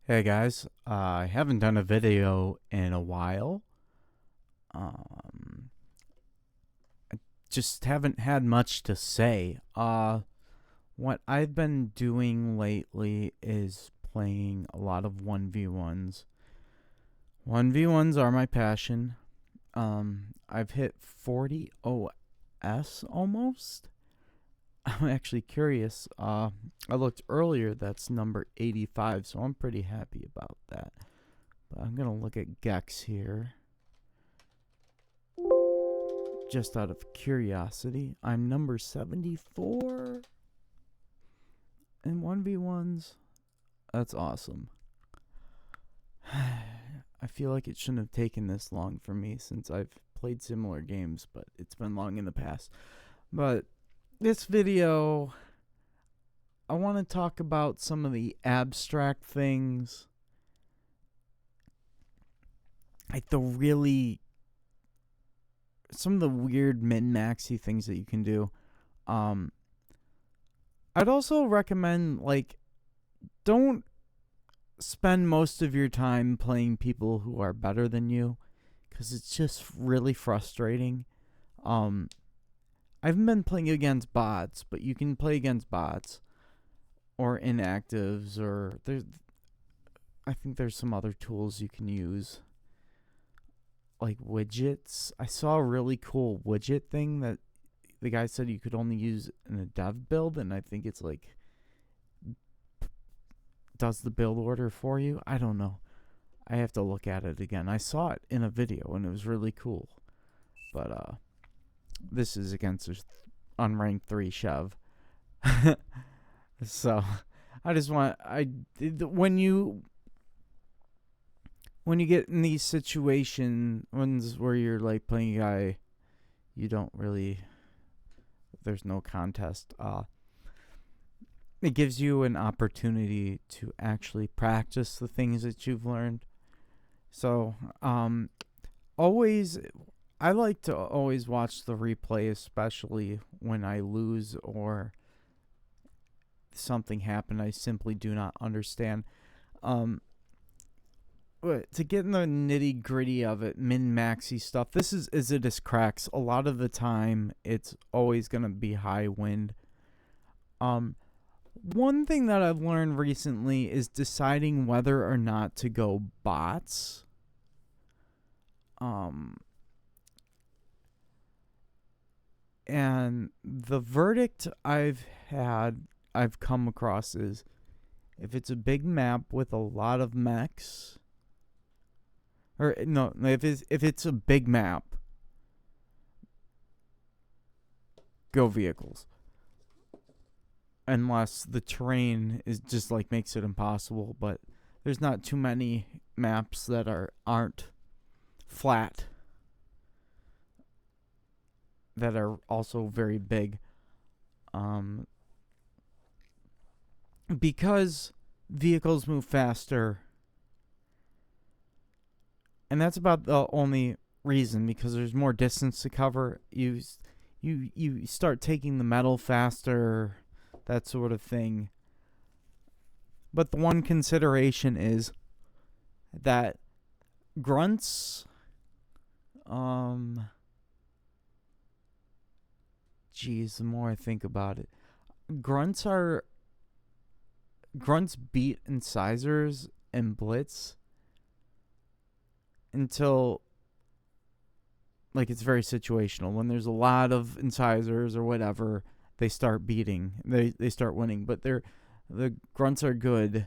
Hey guys, I haven't done a video in a while. Um, just haven't had much to say. What I've been doing lately is playing a lot of 1v1s. 1v1s are my passion. I've hit 40 OS almost. I'm actually curious. I looked earlier, that's number 85, so I'm pretty happy about that. But I'm gonna look at Gex here. Just out of curiosity, I'm number 74 in 1v1s. That's awesome. I feel like it shouldn't have taken this long for me since I've played similar games, but it's been long in the past. But this video, I want to talk about some of the abstract things, like some of the weird min-maxy things that you can do. I'd also recommend, don't spend most of your time playing people who are better than you, because it's just really frustrating. I've been playing against bots, but you can play against bots or inactives, or I think there's some other tools you can use, like widgets. I saw a really cool widget thing that the guy said you could only use in a dev build, and I think it's like does the build order for you. I don't know. I have to look at it again. I saw it in a video and it was really cool. But this is against an unranked 3 Chev. So I just want when you get in these situations where you're like playing a guy you don't really, there's no contest, it gives you an opportunity to actually practice the things that you've learned. So I like to always watch the replay, especially when I lose or something happened I simply do not understand. To get in the nitty gritty of it, min-maxy stuff, this is it is cracks. A lot of the time, it's always going to be high wind. One thing that I've learned recently is deciding whether or not to go bots. And the verdict I've come across is if it's a big map with a lot of mechs, or no, if it's a big map, go vehicles. Unless the terrain is just like makes it impossible, but there's not too many maps that aren't flat that are also very big. Because vehicles move faster, and that's about the only reason, because there's more distance to cover. You start taking the metal faster, that sort of thing. But the one consideration is that grunts, the more I think about it, grunts beat incisors and blitz until, like, it's very situational. When there's a lot of incisors or whatever, they start beating. They start winning. But the grunts are good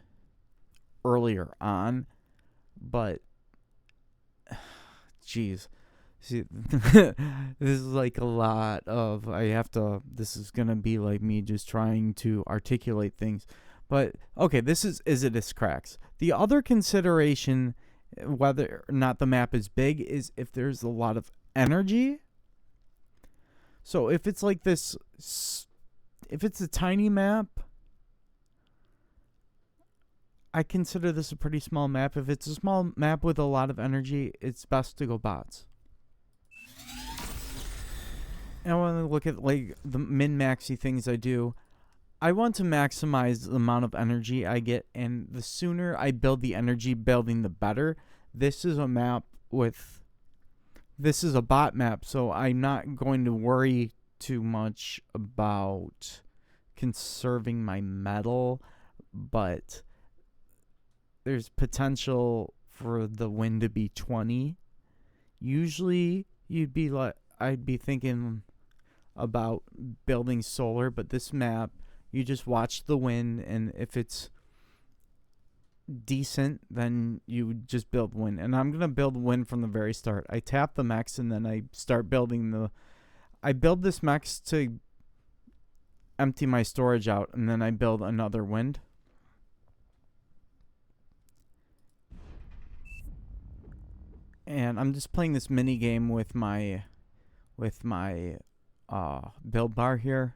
earlier on. But, jeez. See, this is like a lot of, this is going to be like me just trying to articulate things. But, okay, this cracks. The other consideration, whether or not the map is big, is if there's a lot of energy. So if it's like this, if it's a tiny map, I consider this a pretty small map. If it's a small map with a lot of energy, it's best to go bots. And I want to look at like the min-maxy things I do. I want to maximize the amount of energy I get, and the sooner I build the energy building, the better. This is a map with this is a bot map, so I'm not going to worry too much about conserving my metal, but there's potential for the win to be 20. Usually I'd be thinking about building solar, but this map you just watch the wind, and if it's decent, then you just build wind. And I'm gonna build wind from the very start. I tap the mechs and then I start building the. I build this mechs to empty my storage out, and then I build another wind. And I'm just playing this mini game with my build bar here.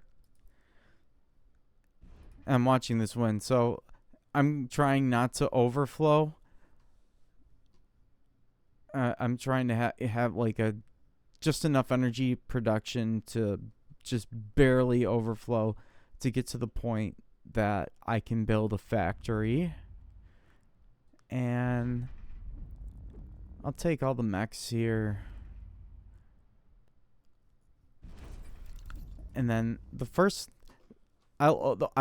I'm watching this wind, so I'm trying not to overflow. I'm trying to have like a just enough energy production to just barely overflow to get to the point that I can build a factory. And I'll take all the mechs here. And then the first I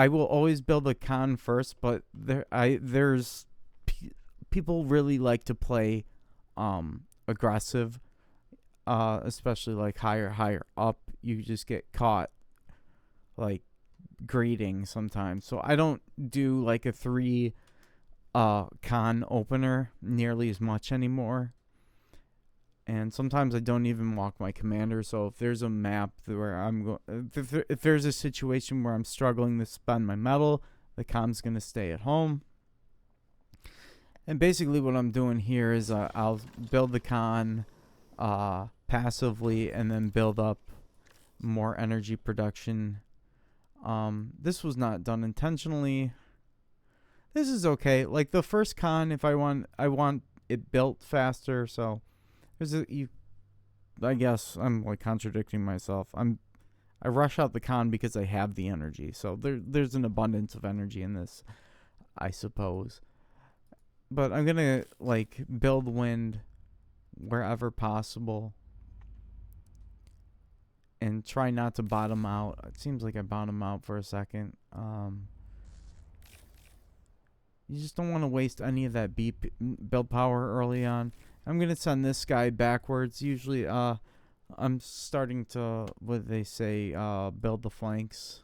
will always build a con first, but there's people really like to play aggressive, especially like higher up. You just get caught like greeting sometimes. So I don't do like a 3 con opener nearly as much anymore. And sometimes I don't even walk my commander. So if there's a map where if there's a situation where I'm struggling to spend my metal, the con's gonna stay at home. And basically, what I'm doing here is I'll build the con passively, and then build up more energy production. This was not done intentionally. This is okay. Like the first con, if I want it built faster, so. I guess I'm like contradicting myself. I rush out the con because I have the energy. So there's an abundance of energy in this, I suppose. But I'm gonna like build wind wherever possible and try not to bottom out. It seems like I bottom out for a second. You just don't want to waste any of that build power early on. I'm going to send this guy backwards. Usually, I'm starting to, what they say, build the flanks.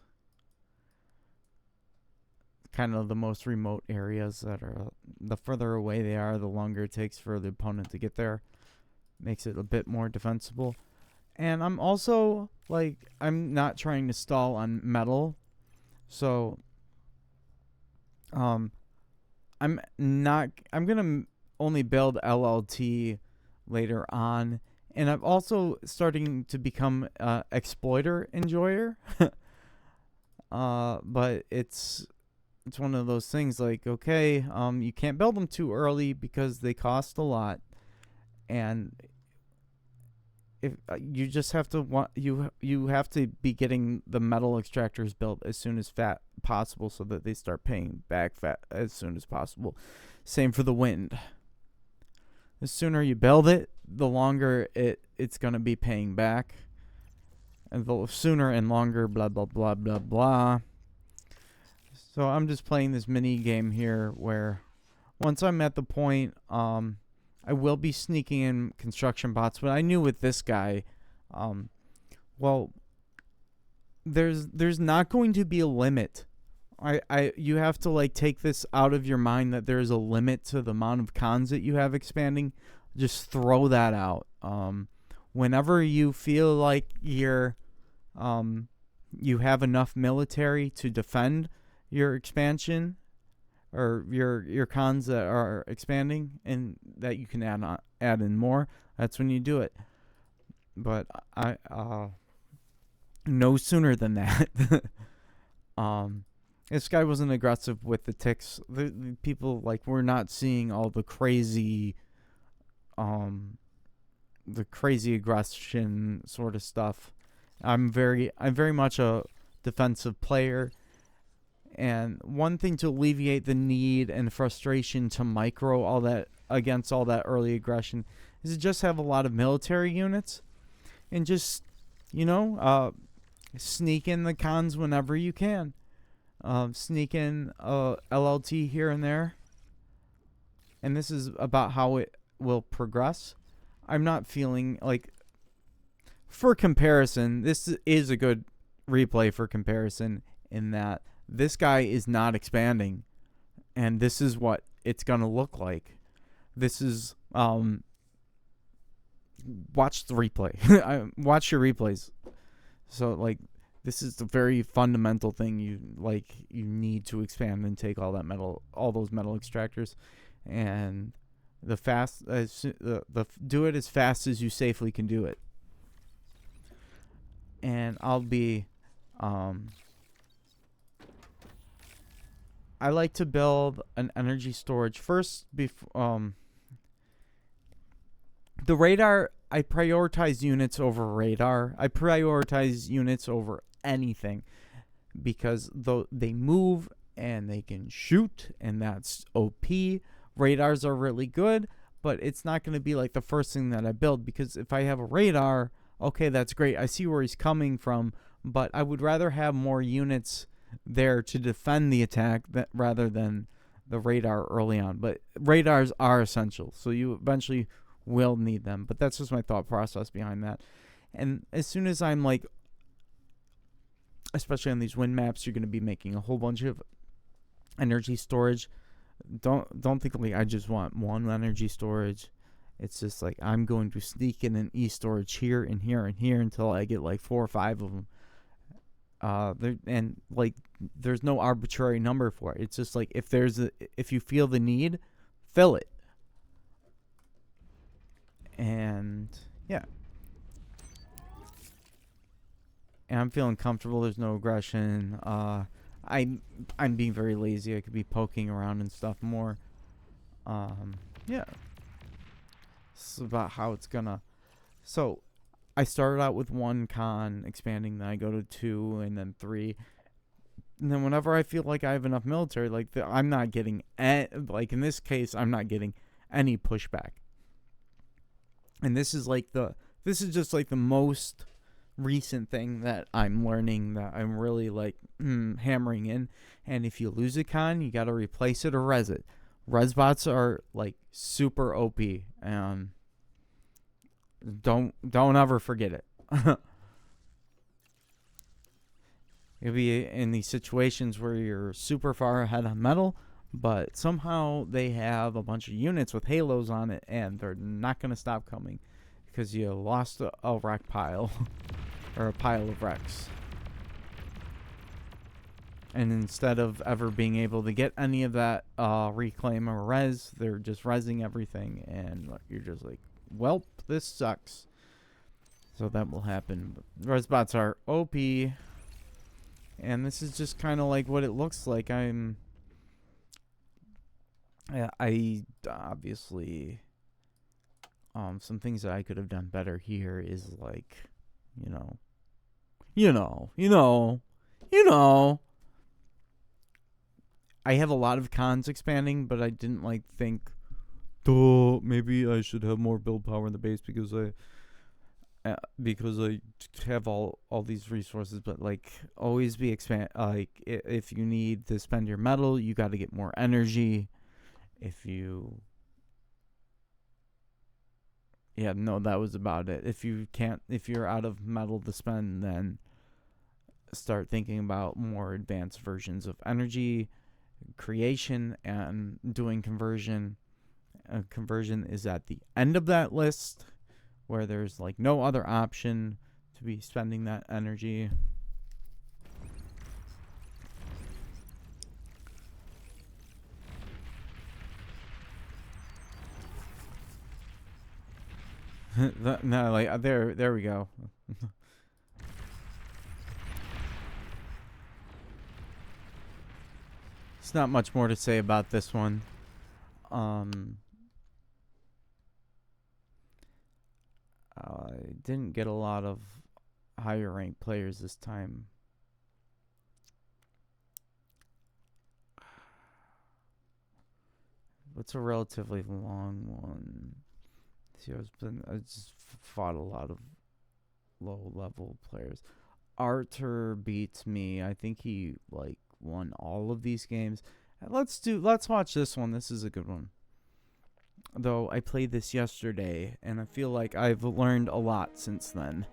Kind of the most remote areas that are, the further away they are, the longer it takes for the opponent to get there. Makes it a bit more defensible. And I'm also, like, I'm not trying to stall on metal. So, I'm going to only build LLT later on, and I'm also starting to become exploiter enjoyer. But it's one of those things like, okay, you can't build them too early because they cost a lot, and if you just have to you have to be getting the metal extractors built as soon as possible so that they start paying back as soon as possible. Same for the wind. The sooner you build it, the longer it's going to be paying back. And the sooner and longer, blah, blah, blah, blah, blah. So I'm just playing this mini game here where once I'm at the point, I will be sneaking in construction bots. But I knew with this guy, well, there's not going to be a limit. You have to like take this out of your mind that there's a limit to the amount of cons that you have expanding. Just throw that out. Whenever you feel like you have enough military to defend your expansion or your cons that are expanding and that you can add in more, that's when you do it. But I no sooner than that. This guy wasn't aggressive with the ticks. The people, like, we're not seeing all the crazy aggression sort of stuff. I'm very much a defensive player. And one thing to alleviate the need and frustration to micro all that against all that early aggression is to just have a lot of military units and just, sneak in the cons whenever you can. Sneak in LLT here and there. And this is about how it will progress. I'm not feeling like, for comparison, this is a good replay for comparison in that this guy is not expanding, and this is what it's going to look like. This is, watch the replay. Watch your replays. So, like, this is the very fundamental thing you need to expand and take all those metal extractors, and do it as fast as you safely can do it. And I'll be, I like to build an energy storage first. The radar, I prioritize units over radar. I prioritize units over anything because though they move and they can shoot, and that's OP. Radars are really good, but it's not going to be like the first thing that I build, because if I have a radar, okay, that's great. I see where he's coming from, but I would rather have more units there to defend the attack rather than the radar early on. But radars are essential, so you eventually will need them. But that's just my thought process behind that. And as soon as I'm like, especially on these wind maps, you're going to be making a whole bunch of energy storage. Don't think like I just want one energy storage. It's just like I'm going to sneak in an E-storage here and here and here until I get like 4 or 5 of them. There's no arbitrary number for it. It's just like if you feel the need, fill it. And yeah. And I'm feeling comfortable. There's no aggression. I'm being very lazy. I could be poking around and stuff more. Yeah. This is about how it's gonna. So, I started out with 1 con, expanding, then I go to 2, and then 3. And then whenever I feel like I have enough military, I'm not getting, in this case, I'm not getting any pushback. And this is just like the most recent thing that I'm learning, that I'm really hammering in. And if you lose a con, you got to replace it or res it. Res bots are like super OP. Don't ever forget it. You'll be in these situations where you're super far ahead on metal, but somehow they have a bunch of units with halos on it, and they're not going to stop coming because you lost a wreck pile or a pile of wrecks. And instead of ever being able to get any of that reclaim or res, they're just resing everything, and you're just like, welp, this sucks. So that will happen. Res bots are OP, and this is just kind of like what it looks like. I obviously, some things that I could have done better here is like, you know. I have a lot of cons expanding, but I didn't think, maybe I should have more build power in the base because I have all these resources. But always be expand. If you need to spend your metal, you got to get more energy. That was about it. If you're out of metal to spend, then start thinking about more advanced versions of energy creation and doing conversion. Conversion is at the end of that list, where there's no other option to be spending that energy. There we go. It's not much more to say about this one. I didn't get a lot of higher ranked players this time. what's a relatively long one? See, I just fought a lot of low level players. Arthur beats me. I think he like won all of these games. Let's watch this one. This is a good one. Though I played this yesterday and I feel like I've learned a lot since then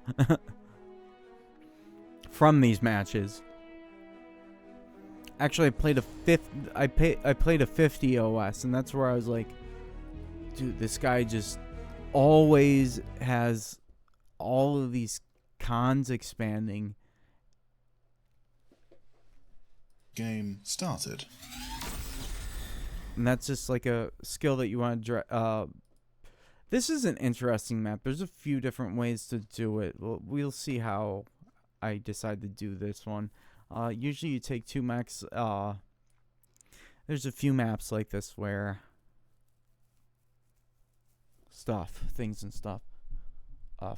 from these matches. Actually, I played a 50 OS, and that's where I was like, dude, this guy just always has all of these cons expanding. Game started. And that's just like a skill that you want to this is an interesting map. There's a few different ways to do it. We'll see how I decide to do this one. Usually you take 2 max. There's a few maps like this where things and stuff.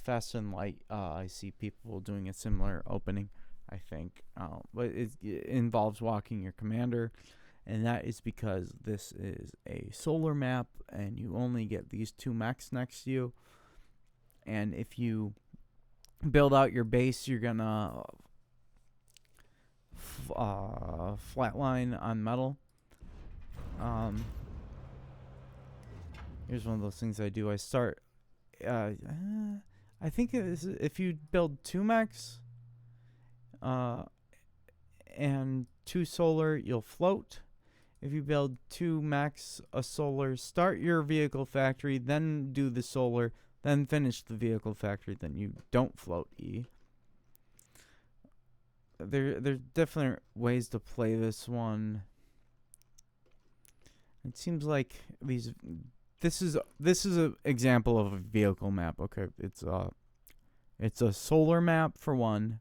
Fast and Light, I see people doing a similar opening, I think. But it involves walking your commander. And that is because this is a solar map and you only get these 2 mechs next to you. And if you build out your base, you're going to flatline on metal. Here's one of those things I do. I start... I think it is, if you build 2 mechs and 2 solar, you'll float. If you build 2 mechs, a solar, start your vehicle factory, then do the solar, then finish the vehicle factory, then you don't float E. There's different ways to play this one. It seems like this is an example of a vehicle map. Okay, it's a solar map for one.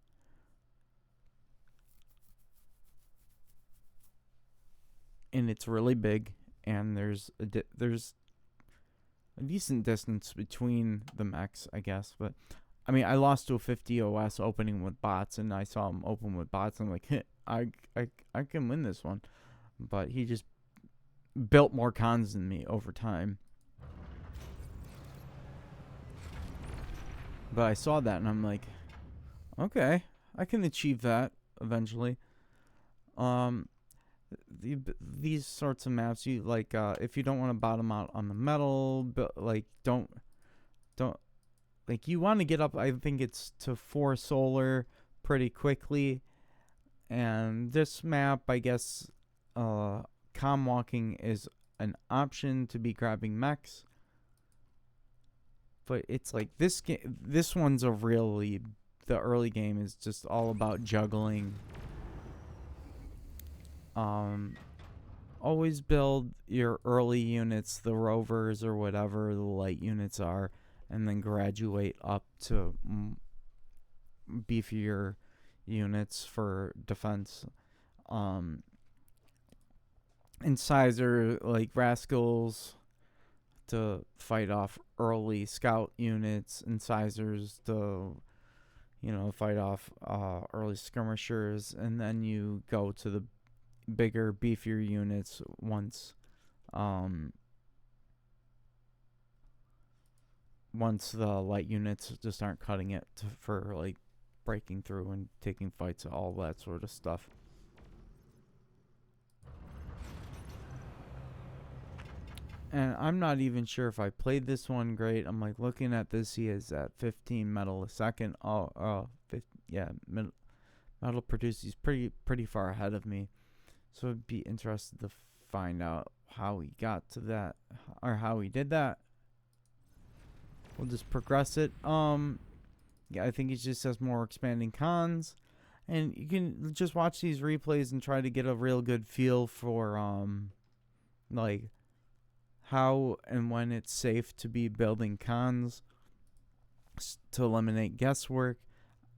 And it's really big, and there's a decent distance between the mechs, I guess. But I mean, I lost to a 50 OS opening with bots, and I saw him open with bots. I'm like, I can win this one, but he just built more cons than me over time. But I saw that, and I'm like, okay, I can achieve that eventually. These sorts of maps, you like if you don't want to bottom out on the metal, but like don't like, you want to get up, I think it's to 4 solar pretty quickly. And this map, I guess, com walking is an option to be grabbing mechs, but it's like this one's the early game is just all about juggling. Always build your early units, the rovers or whatever the light units are, and then graduate up to beefier units for defense. Incisor, like rascals, to fight off early scout units. Incisors to, fight off early skirmishers, and then you go to the bigger, beefier units once the light units just aren't cutting it for like breaking through and taking fights, all that sort of stuff. And I'm not even sure if I played this one great. I'm like looking at this, he is at 15 metal a second. Metal produced, he's pretty far ahead of me. So I'd be interested to find out how he got to that, or how he did that. We'll just progress it. I think he just has more expanding cons. And you can just watch these replays and try to get a real good feel for, like, how and when it's safe to be building cons to eliminate guesswork.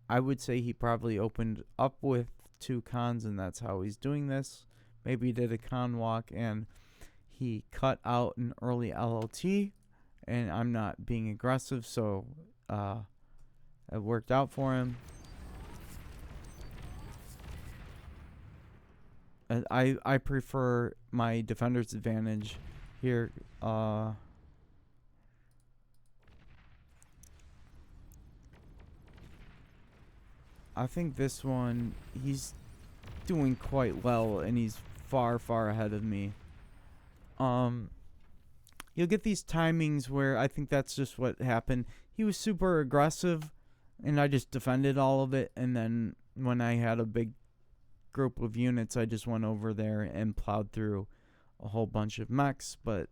I would say he probably opened up with 2 cons, and that's how he's doing this. Maybe he did a con walk and he cut out an early LLT, and I'm not being aggressive, so it worked out for him. And I prefer my defender's advantage Here, I think this one, he's doing quite well, and he's far, far ahead of me. You'll get these timings where I think that's just what happened. He was super aggressive, and I just defended all of it, and then when I had a big group of units, I just went over there and plowed through a whole bunch of mechs, but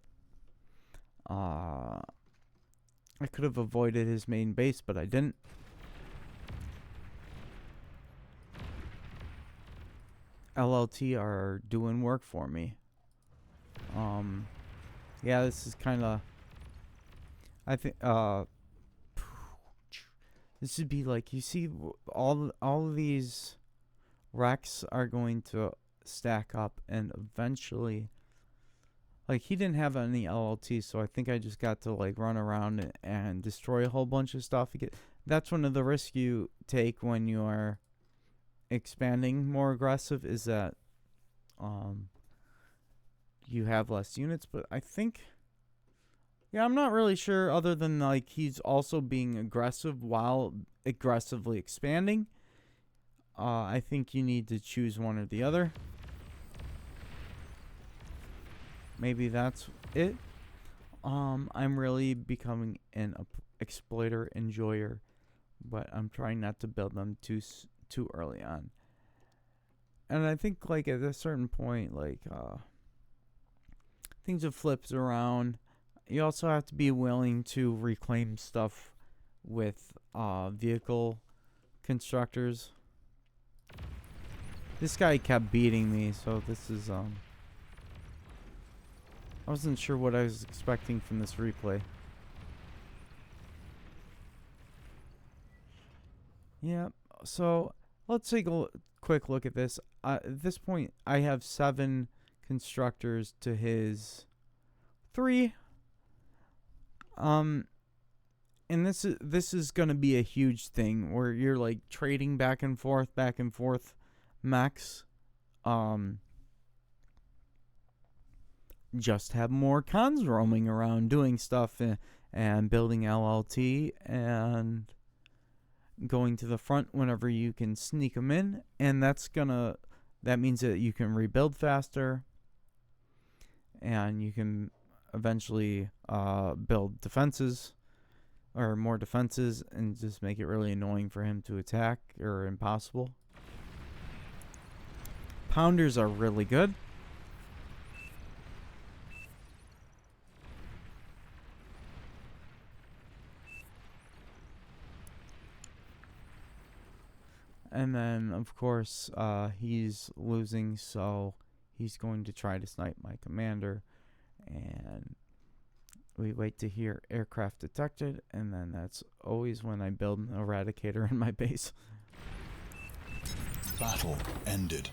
I could have avoided his main base, but I didn't. LLT are doing work for me. Yeah, this is kind of, I think, this would be like, you see, all of these wrecks are going to stack up, and eventually, like, he didn't have any LLT, so I think I just got to, like, run around and destroy a whole bunch of stuff. That's one of the risks you take when you are expanding more aggressive, is that you have less units. But I think, yeah, I'm not really sure, other than like he's also being aggressive while aggressively expanding. I think you need to choose one or the other. Maybe that's it. I'm really becoming an exploiter enjoyer, but I'm trying not to build them too early on. And I think, like, at a certain point, like, things have flipped around. You also have to be willing to reclaim stuff with vehicle constructors. This guy kept beating me, so this is I wasn't sure what I was expecting from this replay. Yeah, so let's take a quick look at this. At this point, I have 7 constructors to his 3. And this is gonna be a huge thing where you're like trading back and forth mechs. Just have more cons roaming around doing stuff and building LLT and going to the front whenever you can sneak them in, and that means that you can rebuild faster, and you can eventually build defenses or more defenses, and just make it really annoying for him to attack, or impossible. Pounders are really good. And then, of course, he's losing, so he's going to try to snipe my commander. And we wait to hear aircraft detected, and then that's always when I build an eradicator in my base. Battle ended.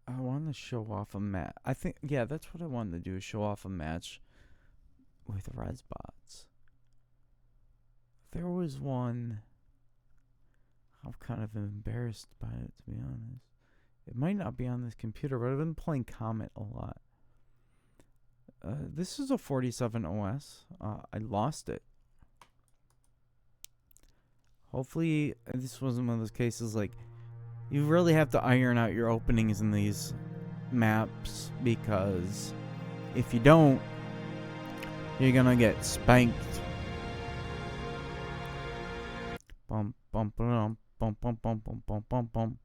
I want to show off a match. I think, yeah, that's what I wanted to do, is show off a match with res bots. There was one. I'm kind of embarrassed by it, to be honest. It might not be on this computer, but I've been playing Comet a lot. This is a 47 OS. I lost it. Hopefully, this wasn't one of those cases like, you really have to iron out your openings in these maps, because if you don't, you're gonna get spanked. Bum bum bum bum bum bum bum bum bum bum.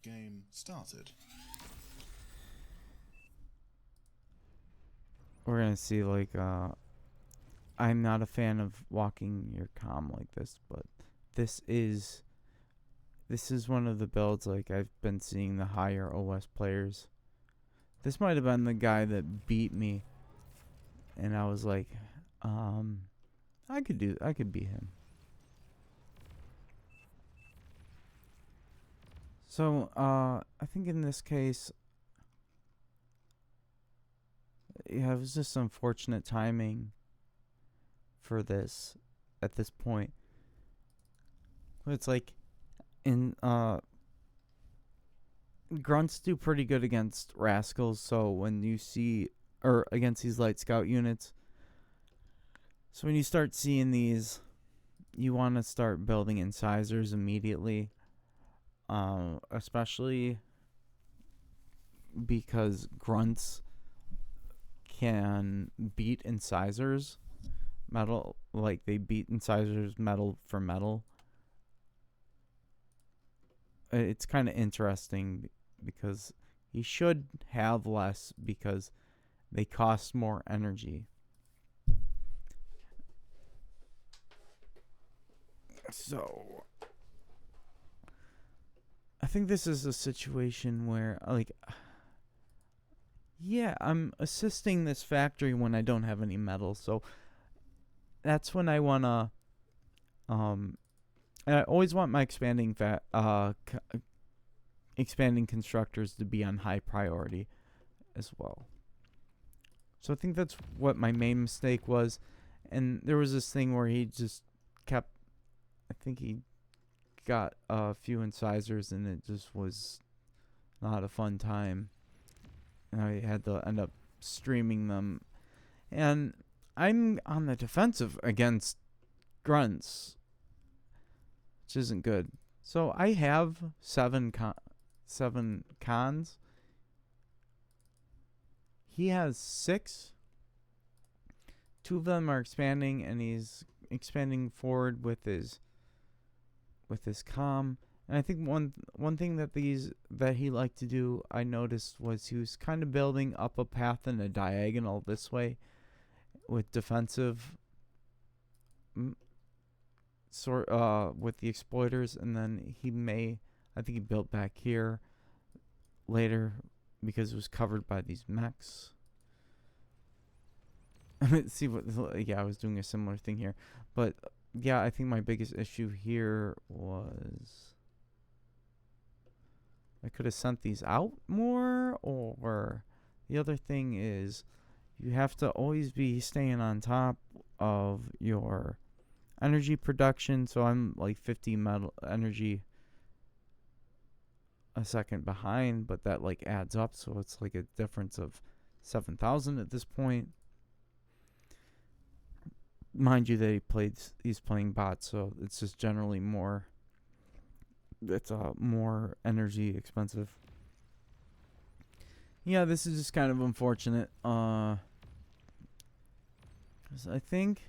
Game started. We're gonna see, like, I'm not a fan of walking your comm like this, but this is one of the builds, like, I've been seeing the higher OS players. This might have been the guy that beat me, and I was like, I could beat him. So, I think in this case, yeah, it was just unfortunate timing for this at this point. It's like in grunts do pretty good against rascals, so when you see or against these light scout units, so when you start seeing these, you want to start building incisors immediately, especially because grunts can beat incisors metal, like they beat incisors metal for metal. It's kind of interesting because he should have less because they cost more energy. So I think this is a situation where, like, yeah, I'm assisting this factory when I don't have any metal. So that's when I wanna, and I always want my expanding constructors to be on high priority as well. So I think that's what my main mistake was. And there was this thing where he just kept, I think he got a few incisors and it just was not a fun time. And I had to end up streaming them. And I'm on the defensive against grunts, which isn't good. So I have seven cons. He has 6. 2 of them are expanding, and he's expanding forward with his comm. And I think one thing that he liked to do, I noticed, was he was kind of building up a path in a diagonal this way with defensive with the exploiters, and then I think he built back here later because it was covered by these mechs. See what? Yeah, I was doing a similar thing here, but yeah, I think my biggest issue here was I could have sent these out more, or the other thing is you have to always be staying on top of your energy production. So I'm like 50 metal energy a second behind, but that like adds up, so it's like a difference of 7,000 at this point. Mind you that he's playing bots, so it's just generally more, it's more energy expensive. Yeah, this is just kind of unfortunate. 'Cause I think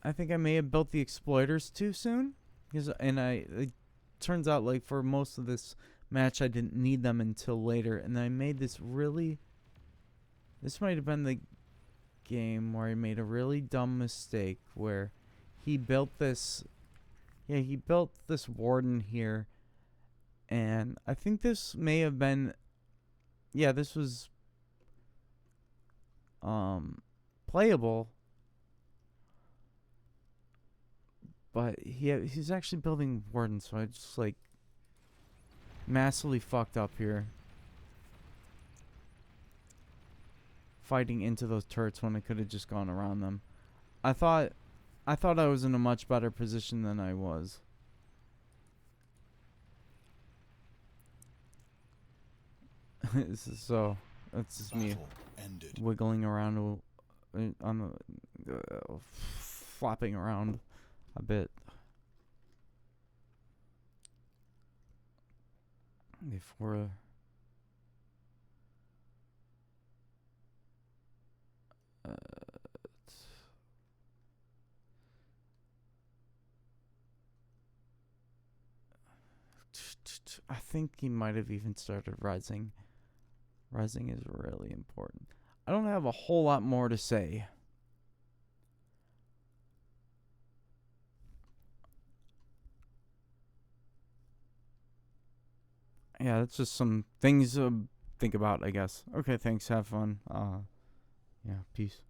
I may have built the exploiters too soon, it turns out like for most of this match I didn't need them until later, and I made this might have been the game where I made a really dumb mistake where he built this warden here, and I think this may have been, this was playable, but he's actually building wardens, so I just like massively fucked up here, fighting into those turrets when I could have just gone around them. I thought I was in a much better position than I was. So that's just me wiggling around on the flopping around a bit before I think he might have even started rising. Rising is really important. I don't have a whole lot more to say. Yeah, that's just some things to think about, I guess. Okay, thanks. Have fun. Yeah, peace.